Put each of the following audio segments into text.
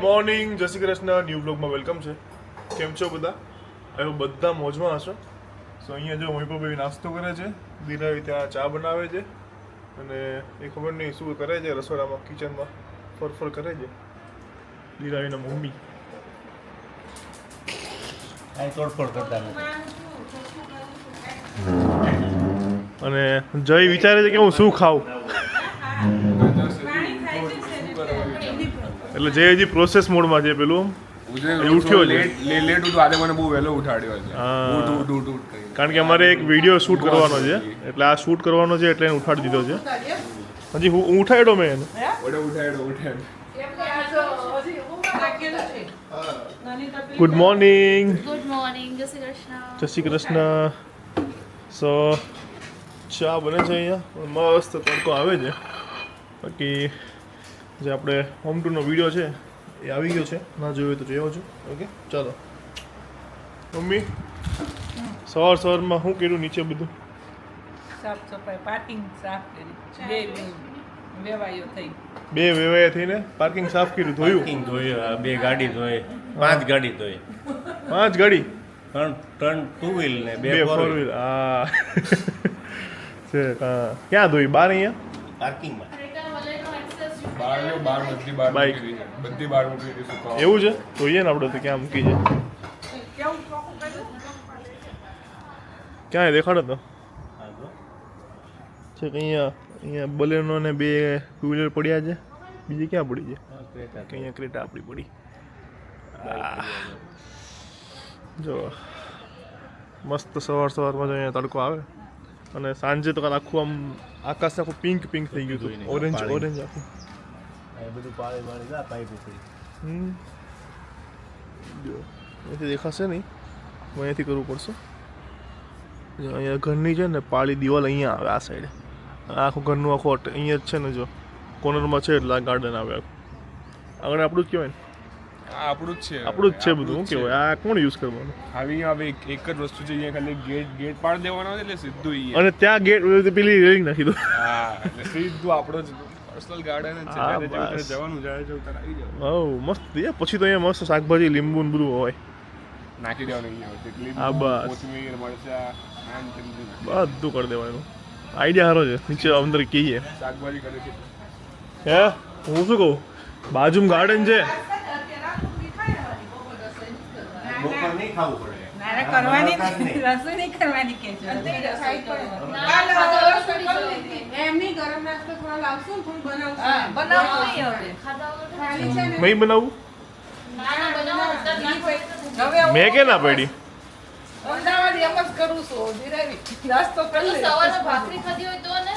Good morning, જય Shri Krishna. New બ્લોગમાં welcome છે. કેમ છો બધા? હવે બધા મોજમાં હશો. સો અહીંયા જો મહીપભાઈ નાસ્તો કરે છે, દીરાવી ત્યાં ચા બનાવે છે અને એ ખબર નહીં શું કરે છે રસોડામાં, કિચનમાં ફરફર કરે છે દીરાવીના મમ્મી. અને જય વિચારે છે કે હું શું ખાઉં, એટલે જે હજી પ્રોસેસ મોડમાં છે પેલું ઉઠ્યો છે લેટ ઉઠો. આજે મને બહુ વહેલો ઉઠાડ્યો છે કારણ કે અમારે એક વિડીયો શૂટ કરવાનો છે, એટલે આ શૂટ કરવાનો છે એટલે એને ઉઠાડી દીધો છે. હજી હું ઉઠાડ્યો મેં એને ઉઠાડ્યો. Good morning. ગુડ મોર્નિંગ, જય શ્રી કૃષ્ણ. જય શ્રી કૃષ્ણ. સો ચા બને છે અહીંયા, મસ્ત તડકો આવે છે. બાકી જે આપણે હોમ ટૂરનો વિડીયો છે એ આવી ગયો છે, ના જોયો તો જોયો છું. ઓકે ચાલો. મમ્મી સવારમાં શું કર્યું નીચે બધું? સાફ સફાઈ, પાર્કિંગ સાફ કરી, બે વેવાયા થઈને પાર્કિંગ સાફ કર્યું, ધોયું. બે ગાડી ધોઈ, 5 ગાડી ધોઈ, 5 ગાડી, 3 ટુ વ્હીલ ને 2 4 4 વ્હીલ. હા છે. ક્યાં ધોઈ? બાર અહીંયા પાર્કિંગમાં. બાઈક. બધી બાર મૂકી દીધી સુકાવા. એવું છે? જોઈએ ને આપણે તો ક્યાં મૂકી છે, ક્યાં દેખાડો તો છે કે અહીંયા બલેનો ને 2 ટુ વ્હીલર પડ્યા છે. બીજી ક્યાં પડી છે? કે અહીંયા ક્રેટા આપણી પડી. જો મસ્ત સવારમાં જો અહીંયા તડકો આવે અને સાંજે તો કાલ આખું આમ આકાશ આખું પિંક થઈ ગયું હતું, ઓરેન્જ આખું. બધું પાણી જા પાઇપ ઉપડી. જો અહીંથી દેખાશે નહીં, અહીંયાથી કરવું પડશે. જો અહીંયા ઘરની છે ને પાળી દિવાલ અહીંયા આવે, આ સાઈડે આખું ઘરનું આખું અહીંયા જ છે ને, જો કોર્નરમાં છે એટલે આ ગાર્ડન આવે આખું. આગળ આપણું જ કહેવાય ને, આપણું જ છે બધું. શું કહેવાય, આ કોણ યુઝ કરવાનું? હવે એક જ વસ્તુ છે, અહીંયા ખાલી ગેટ પાડી દેવાનો છે એટલે સીધું ઈ. અને ત્યાં ગેટ પેલી રેલિંગ નાખી દો. હા, એટલે સીધું આપણો જ પર્સનલ ગાર્ડન જ છે. જ્યારે જવાનું જાય છે ત્યારે આવી જાવ. હા મસ્ત. પછી તો અહીંયા મસ્ત શાકભાજી, લીંબુ ને બધું હોય, નાખી દેવાનું અહીંયા તેટલી હા, બસ. કોથમીર, મરચા, બધું કરી દેવાનું. આઈડિયા સારો છે. નીચે અંદર કહીએ શાકભાજી કરે છે. હે હું શું કહું, બાજુમાં ગાર્ડન છે. બપોર નહીં ખાવું પડે. કરવાની રસોઈ નહીં કરવાની કે છે. એમની ગરમ નાસ્તો થોડો લાવશું ને થોડું બનાવશું. બનાવવું નહીં હવે. ખાલી છે ને. મેં બનાવું? હવે મેં કે ના પડી? અમદાવાદ એમ જ કરું છું. ધીરેવી નાસ્તો કરી લે. સવારમાં ભાખરી ખાધી હોય તો ને.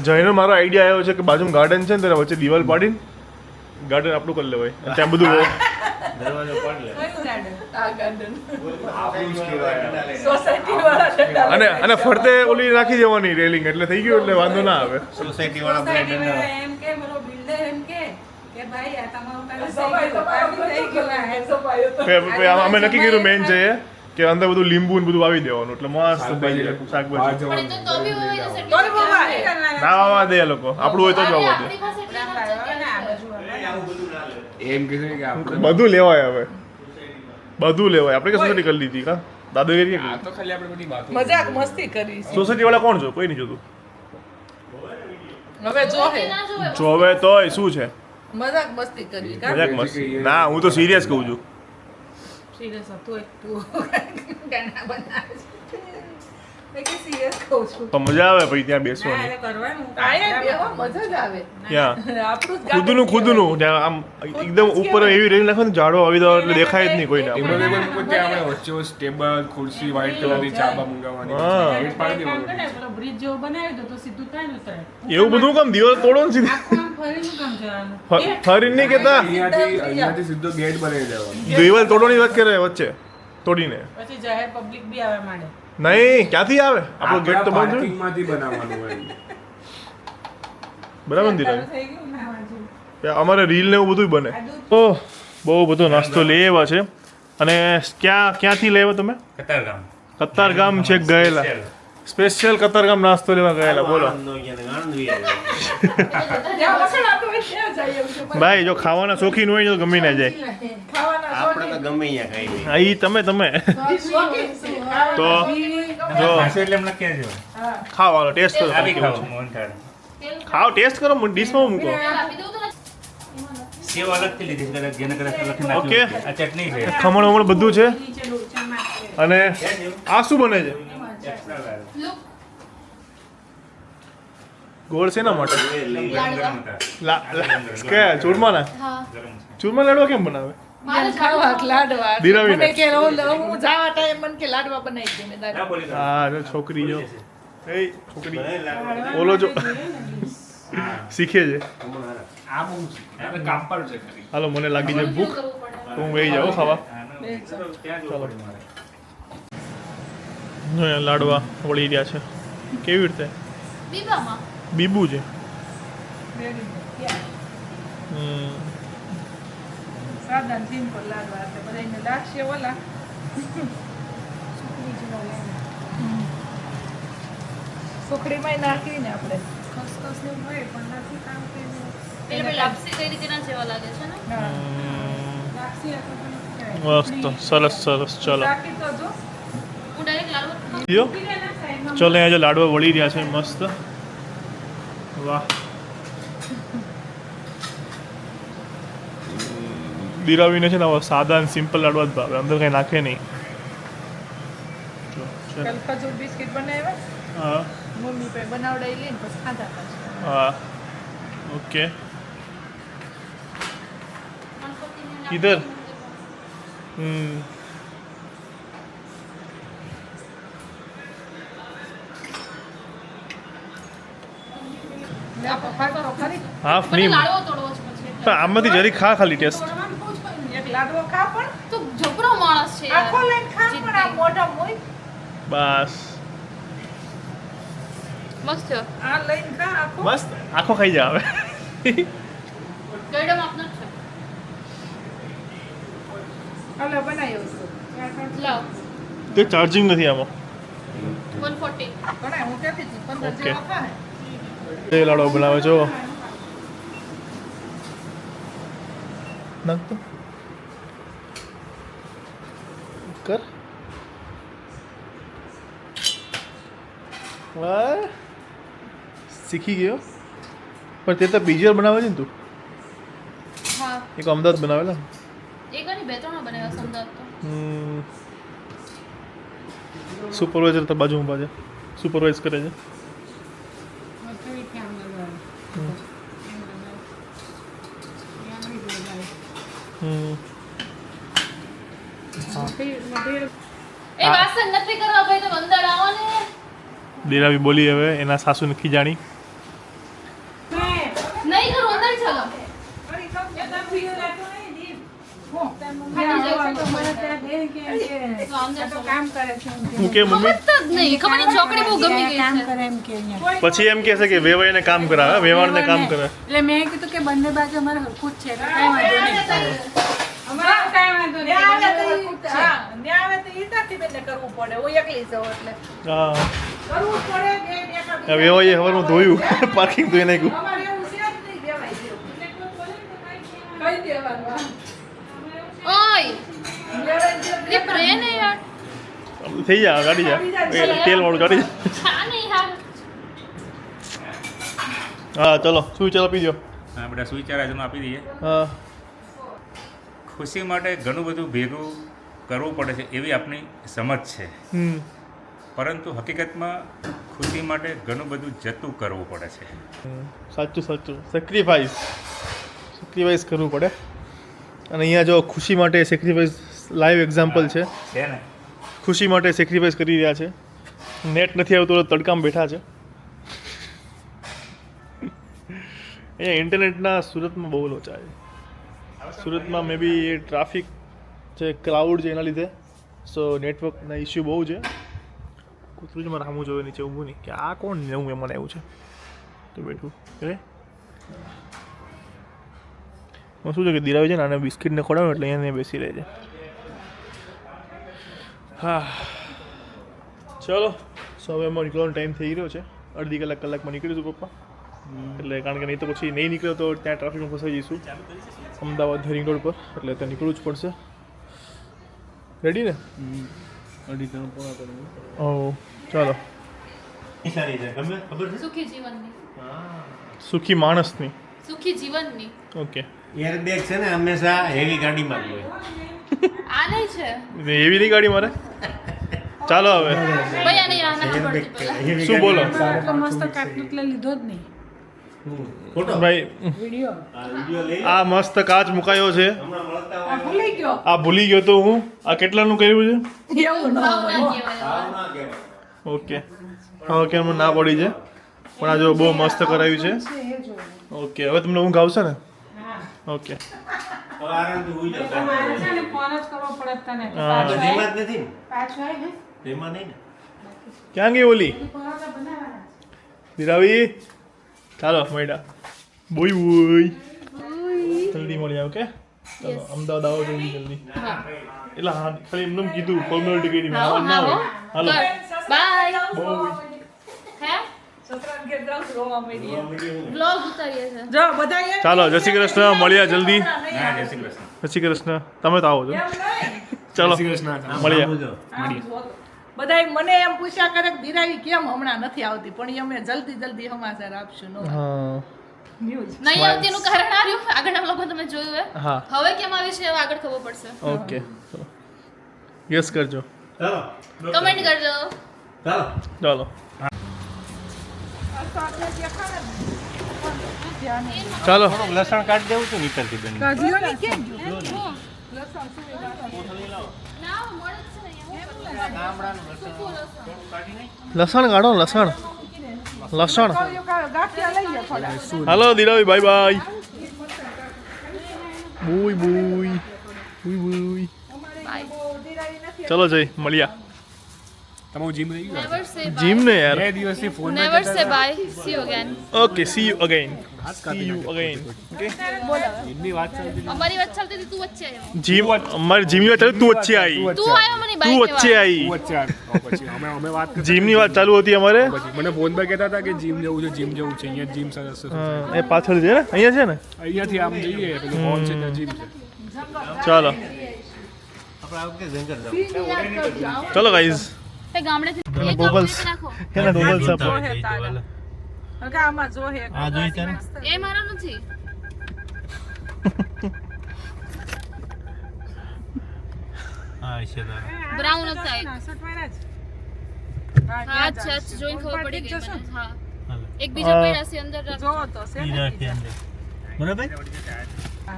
જઈને મારો આઈડિયા આવ્યો છે કે બાજુમાં ગાર્ડન છે ને તેના વચ્ચે દિવાલ પાડીને ગાર્ડન આપણું કરી લેવાય અને ત્યાં બધું હોય. દરવાજો પાડ લે. કયું ગાર્ડન? આ ગાર્ડન. આપણું જ કહેવાય. સોસાયટી વાળા અને ફરતે ઓલી નાખી દેવાની રેલિંગ, એટલે થઈ ગયું, એટલે વાંધો ના આવે. સોસાયટી વાળા બ્લેન્ડ એમ કે મારો બિલ્ડર એમ કે ભાઈ આ તમારું થઈ ગયું. અમે નક્કી કર્યું મેન છે એ કે અંદર બધું લીંબુ ને બધું વાવી દેવાનું, એટલે મસ્ત થઈ જાય શાકભાજી. પણ એ તો બી હોય ને તો બાબા એ કરવાના. ના વાવા દે એ લોકો, આપણું હોય તો જ વાવા દે. આપણી પાસે એટલી એમ કે છે કે આપણે બધું લેવાય, હવે બધું લેવાય. આપણે કે સોસાયટી કરી લીધી કા દાદાગીરી આ તો ખાલી આપણે બધી વાતો મજાક મસ્તી કરી છે. સોસાયટી વાળા કોણ જો? કોઈ નહીં જોતું. હવે જો હે ના જોવે. જોવે તોય શું છે, મજાક મસ્તી કરી કા મજાક મસ્તી. ના હું તો સિરિયસ કહું છું. સિરિયસ હતું તું ગાના બનાવે છે કે સિરિયસ કહું છું. તો મજા આવે પછી ત્યાં ના બેસવાની. એટલે કરવાનું આયા બેવા મજા જ આવે. ક્યાં? આપણું જ ખુદનું ત્યાં આમ એકદમ ઉપર એવી રેલ નાખો ને ઝાડો આવી દો એટલે દેખાય જ નહીં કોઈને. એમાં ત્યાં આપણે વચ્ચે ટેબલ, ખુરશી, વ્હાઈટ કલરની ચાબા મંગાવવાની. હા. ગેટ પાડી કામ દેવાનું. કરે પેલો બ્રિજ જેવો બનાવ્યો તો સીધું થાય ને ઉતરે. એવું બધું કામ દિવાલ તોડો ને સીધી? આખું આમ ફરીનું કામ જવાનું. ફરીને નહીં કહેતા, અહીંયાથી સીધો ગેટ બનાવી દેવાનો. દિવાલ તોડવાની વાત કરે વચ્ચે તોડીને. પછી જાહેર પબ્લિક બી આવે માંડે. નહીં, ક્યાંથી આવે? આપણો ગેટ તો બંધ હોય. પાર્કિંગમાંથી બનાવવાનું હોય. બરાબર ને દીરા? થઈ ગયું ને આવા જેવું. અમારે રીલ ને એવું બધું બને. તો બહુ બધો નાસ્તો લઈ આવ્યા છે. અને ક્યાંથી લઈ આવ્યા તમે? કતારગામ. કતારગામ છે ગયેલા સ્પેશિયલ કતારગામ નાસ્તો લેવા ગયેલા બોલો આનંદ હોય અને આનંદ વી આવે. જ્યાં વખણાતું હોય ત્યાં જાય એવું છે. ભાઈ જો ખાવાના શોખીન હોય ને તો ગમી ના જાય ખાવાના આપણે તો ગમે અહીંયા ખાઈ લઈએ. હા ઈ તમે શોખીન છે. તો જો એટલે એમને ક્યાં જવું ખાવાનો ટેસ્ટ કરો આવી ખાવ મોહનથાળ ખાઓ ટેસ્ટ કરો ડીશમાં મૂકો તેલ આપી દઉં તો ને? સેવ અલગથી લીધી છે કદાચ જેને કદાચ લખી ઓકે. નાખ્યું આ ચટણી છે ખમણ વમણ બધું છે નીચે ચમચ છે. અને આ શું બને છે એક્સ્ટ્રા લાલ. Look, ગોળ શેના માટે ગરમ લાડવા. હતા. કયા ચૂરમાના હા. ગરમ છે. ચૂરમા લાડવા કેમ બનાવે મારે ખાવા લાડવા દિરાવીને. મને કે હું જાવા ટાઈમ મને કે લાડવા બનાવી દે મેં ના બોલી દો. હા જો છોકરી જો એ છોકરી ઓલો જો શીખે છે આ બહુ છે હવે કામ પર છે ખરી હાલો મને લાગી જાય ભૂખ કરવું પડે. તો હું વહી જાઉં ખાવા ત્યાં જવું પડે મારે. અહીંયા લાડવા વળી રહ્યા છે કેવી રીતે બીબામાં. બીબુ છે સાદા સિમ્પલ લાડવા એટલે બધાને લાગશે ઓલા સુખડી જેવા લાગે. સુખડીમાંય નાખીને આપણે ખસખસ ને એવું હોય પણ નથી કામ કરીને એટલે પેલી લાપસી કઈ રીતના જેવા લાગે છે ને? લાગશે આ તો મને મસ્ત સરસ સરસ ચલો રાખી તો જો હું ડાયરેક્ટ લાડવા ખાઉં. લ્યો ચલો અહીંયા જો લાડવા વળી રહ્યા છે મસ્ત વાહ દિરાવીને છે ને આવા સાદા અને સિમ્પલ લાડવા જ ભાવે અંદર કંઈ નાખે નહીં જો, ચલો. કાલ ખજૂર બિસ્કિટ બનાવ્યા હા મમ્મી પાસે બનાવડાવી લઈને પછી ખાધા પાછા હા ઓકે 140 ની કિધર? લાપસી. લે પપ્પા તો ખરી હા મને ફ્રી લાડવો તોડવો છે પછી એટલે. આમાંથી જરી ખા ખાલી ટેસ્ટ તોડવાનું બહુ જ કઈ નહીં. એક લાડવો ખા પણ તો જબરો માણસ છે યાર. આખો લઈને ખા પણ આ મોઢા મોય બસ મસ્ત થયો. આ લઈને ખા આખો મસ્ત આખો ખાઈ જા હવે ગરડમ આપનો જ છે. હાલો બનાવ્યો છે લાવ. તે ચાર્જિંગ નથી આમાં 140. ઘણા હું કહેતી હતી 15 ઓકે. જેવા ખાય એ લાડવો બનાવે છો નાખ તો કર વાહ શીખી ગયો પણ તે તો બીજી વાર બનાવે છે ને તું હા. એક અમદાવાદ બનાવેલા એક અને બે ત્રણ બનાવ્યા છે અમદાવાદ તો. સુપરવાઇઝર તો બાજુમાં પાછે સુપરવાઇઝ કરે છે હમ એ વાસણ નથી કરવા ભાઈ તમે અંદર આવો ને. દેરાવી બોલી હવે એના સાસુને ખીજાણી નહીં કરું અંદર ચાલો. તો અંદર ચાલો. હું કે મમ્મી ખબર જ નહીં. ખબર નહીં ચોકડી બહુ ગમી ગઈ છે. પછી એમ કહે છે કે વેવાઈને કામ કરાવે વેવાણને કામ કરે એટલે મેં કીધું કે બંને બાજુ અમારે હરખું જ છે એટલે કાંઈ વાંધો નહીં અમારે કાંઈ વાંધો નહીં. ન્યા આવે તો ન્યા આવે તો ઈ તાથી બેને કરવું પડે હું એકલી જાઉં એટલે હા કરવું જ પડે બે એકા વેવાઈએ હવારમાં ધોયું પાર્કિંગ ધોઈ નાખ્યું અમારે એવું છે જ નહીં દેવાય જેવું. કઈ દેવાનું ઓય દેવાય જેવું ये प्रेम है यार. થઈ જાય ગાડી જા તેલ વાળું ગાડી જા छा नहीं यार. હા ચલો શું ચાલો પીજો હા બધા સુવિચાર આજનું આપી દઈએ હા ખુશી માટે ઘણું બધું ભેગું કરવું પડે છે એવી આપણી સમજ છે હમ પરંતુ હકીકતમાં ખુશી માટે ઘણું બધું જતું કરવું પડે છે સાચું સાચું સેક્રિફાઈસ કરવું પડે અને અહીંયા જો ખુશી માટે સેક્રિફાઈસ લાઈવ એક્ઝામ્પલ છે છે ને ખુશી માટે સેક્રિફાઈસ કરી રહ્યા છે નેટ નથી આવતું તો તડકામાં બેઠા છે અહીંયા ઇન્ટરનેટના સુરતમાં બહુ લોચા છે સુરતમાં મે બી એ ટ્રાફિક છે ક્રાઉડ છે એના લીધે સો નેટવર્કના ઇસ્યુ બહુ છે કૂતરું જ મારે સામું જોવે નીચે ઊભું નહીં કે આ કોણ નવું મહેમાન આવ્યું છે તો બેઠું એ હું શું છે કે દિરાવી છે ને આને બિસ્કિટને ખવડાવું એટલે અહીંયા બેસી રહે છે હા ચલો સો હવે અમારો નીકળવાનો ટાઈમ થઈ રહ્યો છે. અડધી કલાકમાં નીકળીશું પપ્પા. એટલે કારણ કે નહીં તો પછી નહીં નીકળ્યો તો ત્યાં ટ્રાફિકમાં ફસાઈ જઈશું અમદાવાદ રિંગ રોડ પર. એટલે ત્યાં નીકળવું જ પડશે. રેડી ને? ઓ ચાલો. સારી છે ખબર છે સુખી જીવનની. સુખી માણસની. સુખી જીવનની. ઓકે. એરબેગ છે ને હંમેશા હેવી ગાડીમાં જ હોય. આ નહીં છે એવી નહીં ગાડી મારે. ચાલો હવે ભાઈ આને આ નથી પડતી પેલા. શું બોલો એટલો મસ્ત કાચનો એટલે લીધો જ નહીં ફોટો ભાઈ? વિડીયો આ વિડિયો લઈ આ મસ્ત કાચ મુકાયો છે. હમણાં મળતા આ ભૂલી ગયો આ ભૂલી ગયો તો હું. આ કેટલાનું કર્યું છે? એવું ન ભાવ હોય ના કહેવાય. ભાવ ના કહેવાય. ઓકે. હા કે મને ના પડી છે પણ આ જો બહુ મસ્ત કરાવ્યું છે. એ જોવું ઓકે હવે તમને ઊંઘ આવશે ને? ઓકે. હવે આરામથી હુઈ જાઓ. તમારે છે ને ફોન જ કરવો પડે તને હા. પાછું જેમાં આય જ નથી ને પાછું આય ને તેમાં નહીં ને ક્યાં ગઈ ઓલી પરોઠા બનાવવાના દિરાવી? ચાલો મળ્યા. બોય બોય જલ્દી મળ્યા. ઓકે ચાલો અમદાવાદ આવો જલ્દી. હા એટલે હા ખાલી એમને કીધું ફોર્મેલિટી કરી હા હા હો. હાલો બાય. બોય. હે સસરા ઘેર જાઉં છું, રોવા માંડી. બ્લોગ ઉતારીએ છે. જો બધા એમ ચાલો જય શ્રી કૃષ્ણ મળ્યા જલ્દી. ના જય શ્રી કૃષ્ણ. જય શ્રી કૃષ્ણ. તમે તો આવો છો. એમ નહીં. ચાલો આમ મળ્યા. સમજો. આમ જો. બધાય મને એમ પૂછ્યા કરે કે દિરાવી કેમ હમણાં નથી આવતી પણ ઈ અમે જલ્દી સમાચાર આપશું નો હા ન્યૂઝ નહીં આવતી એનું કારણ આ રહ્યું આગળના બ્લોગમાં તમે જોયું હે. હા હવે કેમ આવી છે હવે આગળ ખબર પડશે. ઓકે યસ કરજો. ચાલો કમેન્ટ કરજો. ચાલો ચાલો ચાલો થોડુંક લસણ કાઢી દેવું છું નીકળતી બેન કાઢ્યો ને કેમ ગયો ના મળે જ છે અહીંયા. લસણ કાઢો લસણ લસણ. ગાંઠિયા લઈ લે થોડા હાલો દિલાવી બાય બાય. બુય બુય બુય બુય. ચલો જય મળ્યા. તમારું જીમ રહી ગયું Never say bye. જીમ ને યાર. 2 દિવસથી phone Never say bye. See you again. Okay see you again. See you again. Okay જીમની વાત ચાલતી અમારી વાત ચાલતી હતી તું વચ્ચે આવ્યો. જીમ અમારી જીમની વાત ચાલુ તું વચ્ચે આવી. તું આવ્યો મને તું બાઈક વચ્ચે આવી. વચ્ચે આવ્યો. પછી અમે વાત કરતા જીમની વાત ચાલુ હતી અમારે. પછી મને ફોન પર કહેતા હતા કે જીમ જવું છે અહીંયા જીમ સરસ છે હા, એ પાછળ છે ને અહીંયા છે ને. અહીંયાથી આમ જઈએ પેલું હોલ છે ત્યાં જીમ છે ચાલો આપણે આ વખતે જંગલ જવું ચલો ગાઈઝ. તે ગામડેથી એના એક ગોગલ્સ નાખો. એના ગોગલ્સ આપો. જોહે તારા હગા આમાં જોહે આ જોઈ તારે એ મારો નથી. હા છે તારે બ્રાઉન હતા એક. સટવાના જ હા અચ્છા અચ્છા જોઈને ખબર પડી ગઈ જશો? મને. હા હાલો એક બીજો હા. પડ્યા છે અંદર રાખ. જોવો તો છે ઈ ને રાખી અંદર બરાબર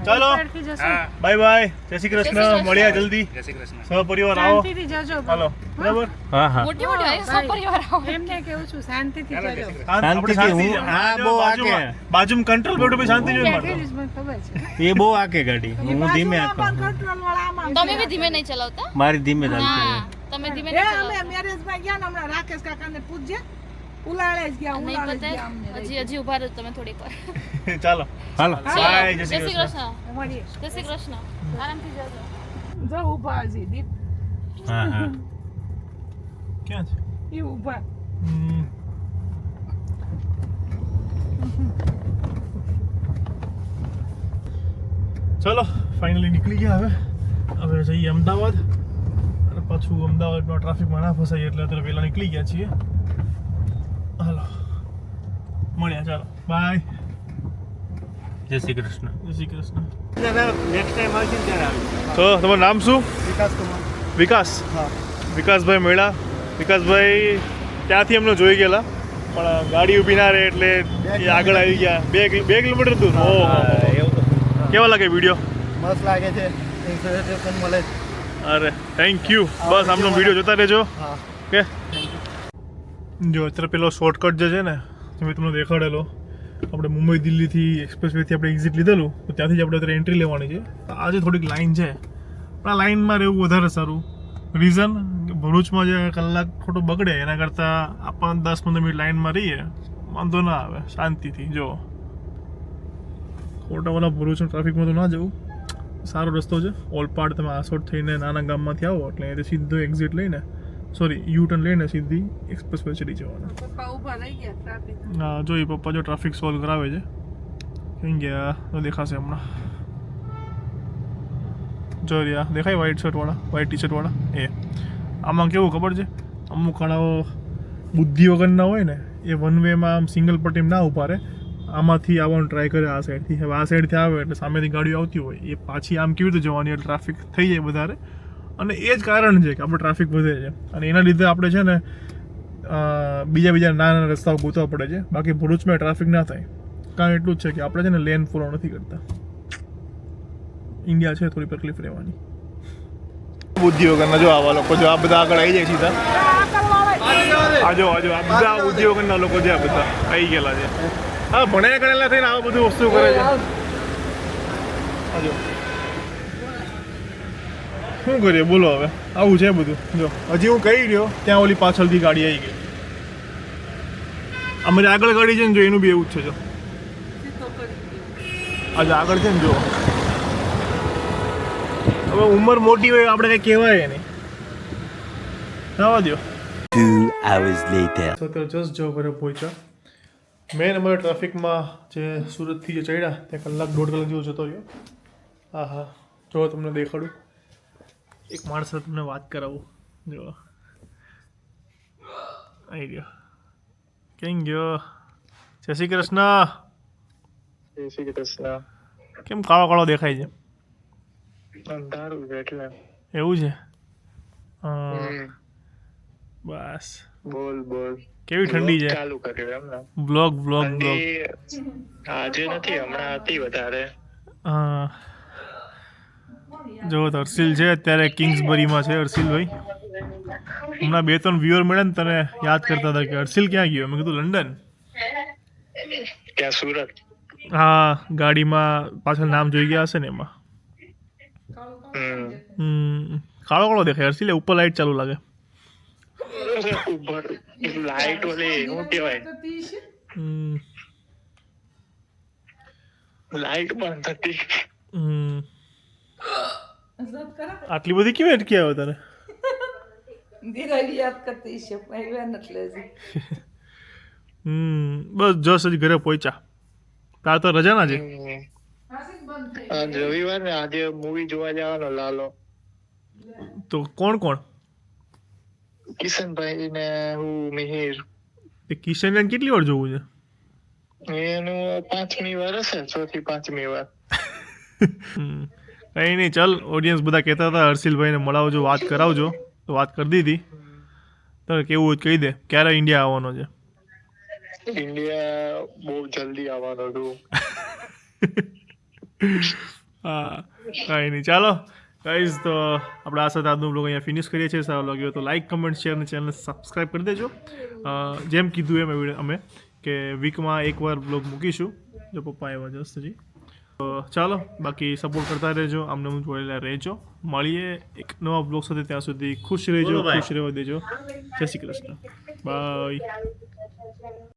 ચાલો પડખી જશો. હા બાય બાય. જય શ્રી કૃષ્ણ. મળ્યા જલ્દી. જય શ્રી કૃષ્ણ. સહપરિવાર આવો. શાંતિથી જજો હાલો બરાબર. હા હા મોટી મોટી આયુ સપરિવાર આવો. એમને કેવું છું શાંતિથી જજો આપણે શાંતિથી શાંતિ હું- હા, બહુ આગે. બાજુમાં કંટ્રોલ બેઠો પછી શાંતિ જોઈએ મારે બેઠેલી જ મને ખબર છે એ બહુ આકે ગાડી હું ધીમે આકો કંટ્રોલ વાળા આમાં તમે બી ધીમે નહીં ચલાવતા. મારી ધીમે ના ચાલતી તમે ધીમે એ નહીં અમે ચલાવતા. મેરેજમાં ગયા ને હમણાં રાકેશ કાકાને પૂછજે ઉલાળે જ ગયા નહીં ઉલાળે જ પતે ગયા અમને હજી હજી ઉભા રહો તમે થોડીક વાર. ચાલો હાલો બાય. જય શ્રી કૃષ્ણ. મળીએ જય શ્રી કૃષ્ણ. આરામથી જજો. જો ઊભા હજી દીપ હા હા ક્યાં છે? ઈ ઊભા હમ. ચલો ફાઇનલી નીકળી ગયા હવે જઈએ અમદાવાદ. અને પાછું અમદાવાદમાં ટ્રાફિકમાં ના ફસાઈએ એટલે અત્યારે વહેલા નીકળી ગયા છીએ. હાલો મળ્યા. ચાલો બાય. જય શ્રી કૃષ્ણ જય શ્રી કૃષ્ણ. નેક્સ્ટ ટાઈમ આવશે ને ત્યારે આવી તો તમારું નામ શું? વિકાસ. વિકાસભાઈ મેળા. વિકાસભાઈ ત્યાંથી અમને જોઈ ગયેલા પણ ગાડી ઊભી ના રહે એટલે એ આગળ આવી ગયા. 2 કિલોમીટર દૂર. ઓહો કેવા લાગે વિડીયો? મસ્ત લાગે છે ઇન્સ્પિરેશન મળે છે. અરે થેન્ક યુ. બસ આમનો વિડીયો જોતા રહેજો. હા ઓકે જો અત્યારે પેલો શોર્ટકટ જે છે ને જે મેં તમને દેખાડેલો આપણે મુંબઈ દિલ્હીથી એક્સપ્રેસવેથી આપણે એક્ઝિટ લીધેલું તો ત્યાંથી જ આપણે અત્યારે એન્ટ્રી લેવાની છે. તો આજે થોડીક લાઈન છે પણ આ લાઈનમાં રહેવું વધારે સારું. રીઝન ભરૂચમાં જે કલાક ખોટું બગડે એના કરતાં આપણે 10-15 મિનિટ લાઈનમાં રહીએ વાંધો ના આવે શાંતિથી. જો ખોટાવાળા ભરૂચના ટ્રાફિકમાં તો ના જવું. સારો રસ્તો છે. ઓલપાડ તમે આસોડ થઈને નાના ગામમાંથી આવો એટલે એ સીધો એક્ઝિટ લઈને સોરી યુ ટર્ન લઈને સીધી એક્સપ્રેસ વે ચડી જવાના. પપ્પા ઊભા રહી ગયા ટ્રાફિક. હા જો એ પપ્પા જો ટ્રાફિક સોલ્વ કરાવે છે. ક્યાં ગયા તો દેખાશે હમણાં. જો રહ્યા દેખાય વ્હાઇટ શર્ટવાળા, વ્હાઇટ ટી શર્ટવાળા એ. આમાં કેવું ખબર છે, અમુક ઘણા બુદ્ધિ વગરના હોય ને એ વન વેમાં આમ સિંગલ પટ્ટી ના ઉપારે, આમાંથી આવવાનું ટ્રાય કરે આ સાઈડથી. હવે આ સાઈડથી આવે એટલે સામેથી ગાડીઓ આવતી હોય એ પાછી આમ કેવી રીતે જવાની એટલે ટ્રાફિક થઈ જાય વધારે. અને એ જ કારણ છે કે આપણે ટ્રાફિક વધે છે અને એના લીધે આપણે છે ને બીજા નાના રસ્તાઓ ગોતવા પડે છે. બાકી ભરૂચમાં ટ્રાફિક ના થાય કારણ એટલું જ છે કે આપણે છે ને લેન ફોલો નથી કરતા. ઇન્ડિયા છે થોડી તકલીફ રહેવાની. બુદ્ધિ વગરના જો આવા લોકો જો આ બધા આગળ આવી જાય સીધા. આજો આ બધા બુદ્ધિ વગરના લોકો છે, આ બધા આવી ગયેલા છે. હા ભણ્યા ગણેલા થઈને આવા બધું વસ્તુ કરે છે. આજો શું કરીએ બોલો હવે, આવું છે બધું. જો હજી હું કહી રહ્યો ત્યાં ઓલી પાછળથી ગાડી આવી ગઈ. અમારી આગળ ગાડી છે ને જો એનું બી એવું જ છે. જો આજે આગળ છે ને જો હવે ઉંમર મોટી હોય આપણે કંઈ કહેવાય નહીં. જવા દો. 2 hours later. તો જસ્ટ જો ઘરે પહોંચ્યા. મેન અમારે ટ્રાફિકમાં જે સુરતથી જે ચડ્યા ત્યાં કલાક 1.5 કલાક જેવો જતો રહ્યો. હા હા જો તમને દેખાડું એક માણસ સાથે તમને વાત કરાવું. જો આવી ગયો. કેમ ગયો? જય શ્રી કૃષ્ણ. જય શ્રી કૃષ્ણ. કેમ કાળો કાળો દેખાય છે? અંધારું છે એટલે. એવું છે? બસ. બોલ કેવી ઠંડી છે? ચાલુ કર્યું એમ ને? બ્લોગ આજે નથી, હમણાં હતી વધારે. હા જો હર્ષિલ છે અત્યારે કિંગ્સબરીમાં છે. હર્ષિલભાઈ હમણાં 2-3 વ્યુઅર મળ્યા ને તને યાદ કરતા હતા કે હર્ષિલ ક્યાં ગયો. મેં કીધું લંડન. ક્યાં? સુરત? હા ગાડીમાં પાછળ નામ જોઈ ગયા હશે ને એમાં. કાળો કાળો દેખાય. હર્ષિલે ઉપર લાઈટ ચાલુ લાગે. ઉપર લાઈટ ઓલી શું કહેવાય, લાઈટ બંધ હતી. આટલી બધી કેવી અટકી આવે તારે? દિવાળી યાદ કરતી છે પણ એટલે હજી. બસ જસ હજી ઘરે પહોંચ્યા. તાર તો રજા ના છે? રવિવાર ને આજે મૂવી જોવા જવાનો લાલો. તો કોણ કોણ? કિશનભાઈ ને હું, મિહિર. એ કિશન કેટલી વાર જોવું છે? એનું 5મી વાર હશે, 4 થી 5મી વાર. કંઈ નહીં ચાલ. ઓડિયન્સ બધા કહેતા હતા હર્ષિલભાઈને મળાવજો, વાત કરાવજો. તો વાત કરી દીધી. તારે કેવું હોય કહી દે. ક્યારે ઇન્ડિયા આવવાનો છે? ઇન્ડિયા બહુ જલ્દી આવવાનો છું. હા કાંઈ નહીં ચાલો ગાઈઝ. તો આપણે આ સાથે આજનો બ્લોગ અહીંયા ફિનિશ કરીએ છીએ. સારો લાગ્યો તો લાઇક, કમેન્ટ, શેર અને ચેનલ સબસ્ક્રાઈબ કરી દેજો. જેમ કીધું એમ અમે કે વીકમાં એકવાર બ્લોગ મૂકીશું જો પપ્પા આવ્યા જસ્ટ હજી. તો ચાલો બાકી સપોર્ટ કરતા રહેજો, આમને હું જોડેલા રહેજો. મળીએ એક નવા બ્લોગ સાથે. ત્યાં સુધી ખુશ રહેજો, ખુશ રહેવા દેજો. જય શ્રી કૃષ્ણ. બાય.